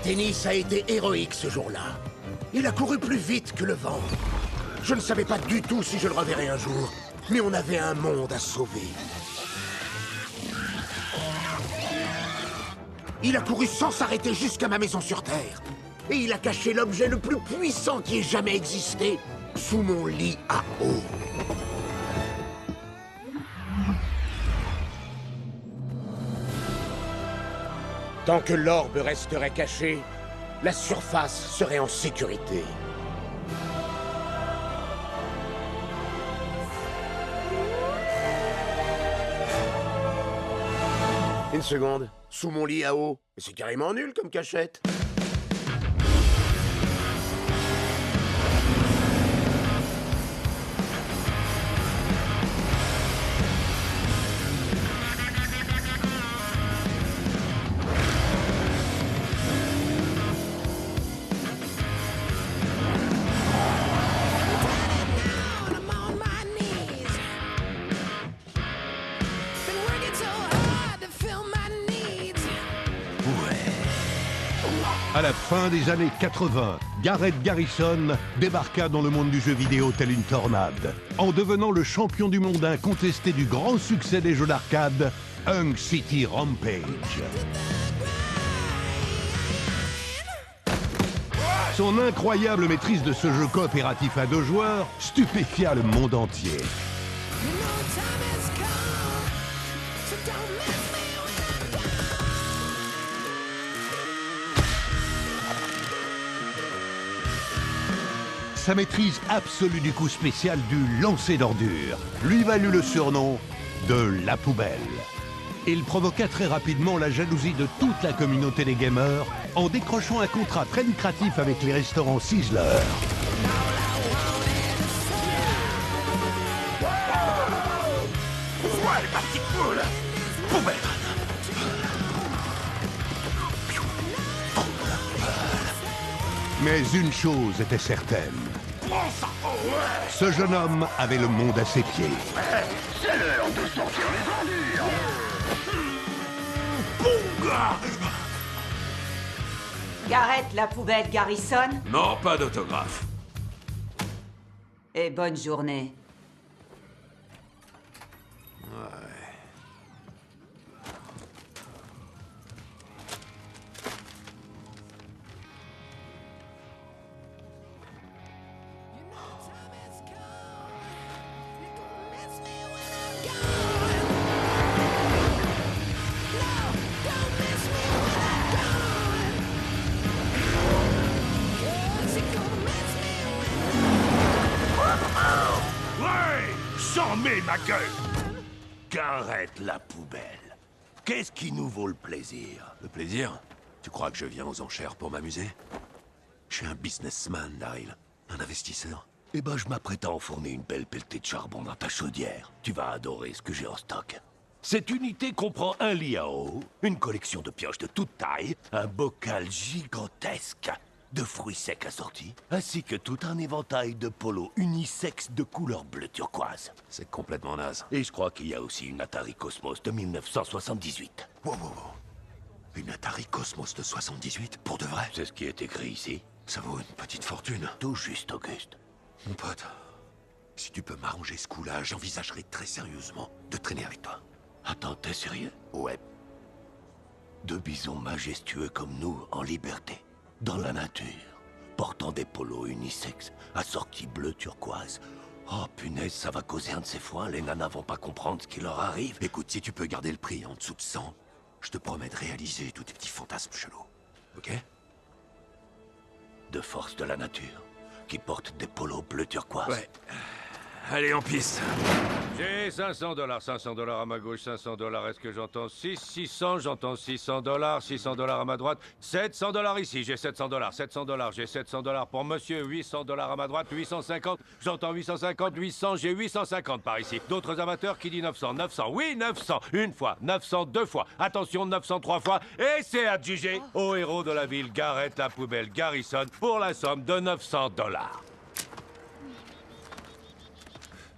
Dennis a été héroïque ce jour-là. Il a couru plus vite que le vent. Je ne savais pas du tout si je le reverrais un jour, mais on avait un monde à sauver. Il a couru sans s'arrêter jusqu'à ma maison sur Terre. Et il a caché l'objet le plus puissant qui ait jamais existé sous mon lit à eau. Tant que l'orbe resterait caché, la surface serait en sécurité. Une seconde. Sous mon lit à eau. C'est carrément nul comme cachette. À la fin des années 80, Garrett Garrison débarqua dans le monde du jeu vidéo tel une tornade, en devenant le champion du monde incontesté du grand succès des jeux d'arcade, Hunk City Rampage. Son incroyable maîtrise de ce jeu coopératif à 2 joueurs stupéfia le monde entier. Sa maîtrise absolue du coup spécial du lancer d'ordures lui valut le surnom de la poubelle. Il provoqua très rapidement la jalousie de toute la communauté des gamers en décrochant un contrat très lucratif avec les restaurants Sizzler. Ouais, ma petite poule! Poubelle! Mais une chose était certaine. Ce jeune homme avait le monde à ses pieds. C'est l'heure de sortir les ordures! Bounga! Garrett la poubelle Garrison. Non, pas d'autographe. Et bonne journée. J'en mets ma gueule! Garrett la poubelle. Qu'est-ce qui nous vaut le plaisir? Le plaisir? Tu crois que je viens aux enchères pour m'amuser? Je suis un businessman, Daryl. Un investisseur. Eh ben, je m'apprête à enfourner une belle pelletée de charbon dans ta chaudière. Tu vas adorer ce que j'ai en stock. Cette unité comprend un lit à eau, une collection de pioches de toute taille, un bocal gigantesque de fruits secs assortis, ainsi que tout un éventail de polos unisexes de couleur bleu turquoise. C'est complètement naze. Et je crois qu'il y a aussi une Atari Cosmos de 1978. Wow, wow, wow. Une Atari Cosmos de 78? Pour de vrai? C'est ce qui est écrit ici. Ça vaut une petite fortune. Tout juste, Auguste. Mon pote, si tu peux m'arranger ce coup-là, j'envisagerai très sérieusement de traîner avec toi. Attends, t'es sérieux? Ouais. 2 bisons majestueux comme nous, en liberté. Dans la nature, portant des polos unisexes, assortis bleu turquoise. Oh punaise, ça va causer un de ces foins, les nanas vont pas comprendre ce qui leur arrive. Écoute, si tu peux garder le prix en dessous de 100, je te promets de réaliser tous tes petits fantasmes chelous. Ok? De force de la nature, qui portent des polos bleu turquoise. Ouais. Allez, en piste. J'ai 500 $, à ma gauche, 500 $. Est-ce que j'entends 600, j'entends 600 $, à ma droite, 700 $ ici, j'ai 700 $, 700 $, j'ai 700 $ pour monsieur, 800 $ à ma droite, 850, j'entends 850, 800, j'ai 850 par ici. D'autres amateurs qui disent 900, 900, oui 900, une fois, 900 2 fois, attention 900 3 fois, et c'est adjugé au héros de la ville, Garrett la poubelle Garrison, pour la somme de 900 $.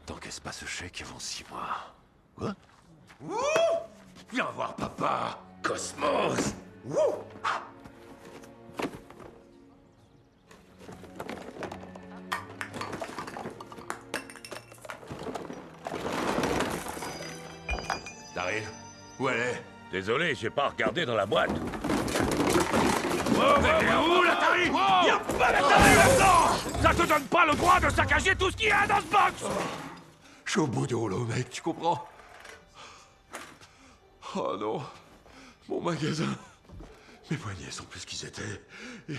T'encaisses pas ce chèque avant 6 mois. Quoi? Wouh! Viens voir papa! Cosmos! Wouh! Daryl? Où elle est? Désolé, j'ai pas regardé dans la boîte. Où la Tari? Y'a pas la Tari là-dedans! Ça te donne pas le droit de saccager tout ce qu'il y a dans ce box! Je suis au bout du rouleau, mec, tu comprends? Oh non, mon magasin. Mes poignets sont plus ce qu'ils étaient. Il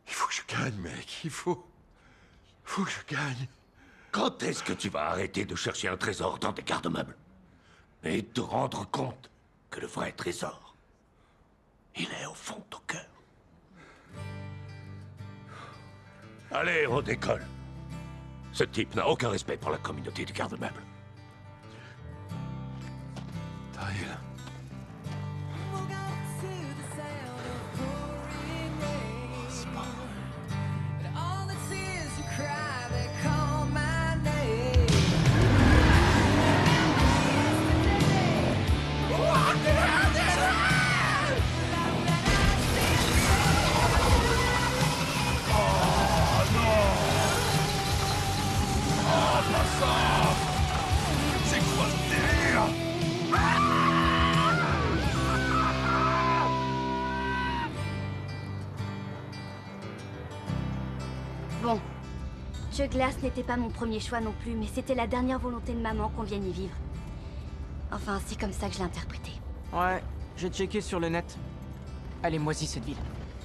faut que je gagne, mec, il faut que je gagne. Quand est-ce que tu vas arrêter de chercher un trésor dans des garde-meubles? Et te rendre compte que le vrai trésor, il est au fond de ton cœur. Allez, on décolle. Ce type n'a aucun respect pour la communauté du garde-meubles. Daryl. C'est quoi ce délire? Bon, Jeu Glace n'était pas mon premier choix non plus, mais c'était la dernière volonté de maman qu'on vienne y vivre. Enfin, c'est comme ça que je l'ai interprété. Ouais, j'ai checké sur le net. Elle est moisie cette ville.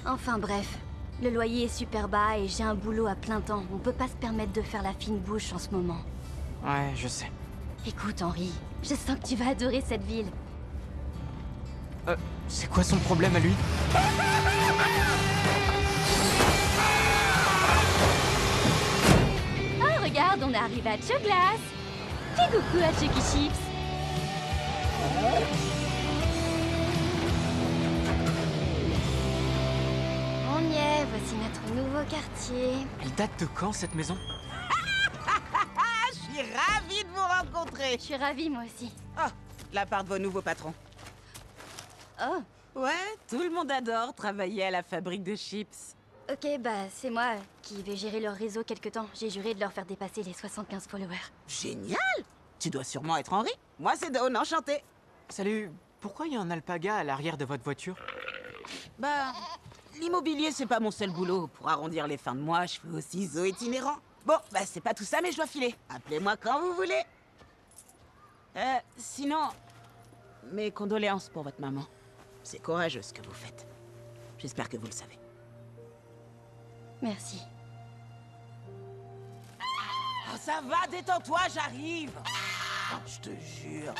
Enfin bref, le loyer est super bas et j'ai un boulot à plein temps. On peut pas se permettre de faire la fine bouche en ce moment. Ouais, je sais. Écoute Henry, je sens que tu vas adorer cette ville. C'est quoi son problème à lui? Oh regarde, on arrive à Jeu Glace. Fais coucou à Chucky Chips. On y est, voici notre nouveau quartier. Elle date de quand cette maison? Je suis ravie de vous rencontrer. Je suis ravie moi aussi. Oh, la part de vos nouveaux patrons. Oh, Ouais, tout le monde adore travailler à la fabrique de chips. ok, bah c'est moi qui vais gérer leur réseau quelque temps. J'ai juré de leur faire dépasser les 75 followers. Génial! Tu dois sûrement être Henri. Moi, c'est Dawn, enchanté. Salut, pourquoi il y a un alpaga à l'arrière de votre voiture? Bah, l'immobilier, c'est pas mon seul boulot. Pour arrondir les fins de mois, je fais aussi zoo itinérant. Bon, bah c'est pas tout ça, mais je dois filer. Appelez-moi quand vous voulez. Sinon, mes condoléances pour votre maman. C'est courageux ce que vous faites. J'espère que vous le savez. Merci. Oh, ça va, détends-toi, j'arrive. Je te jure.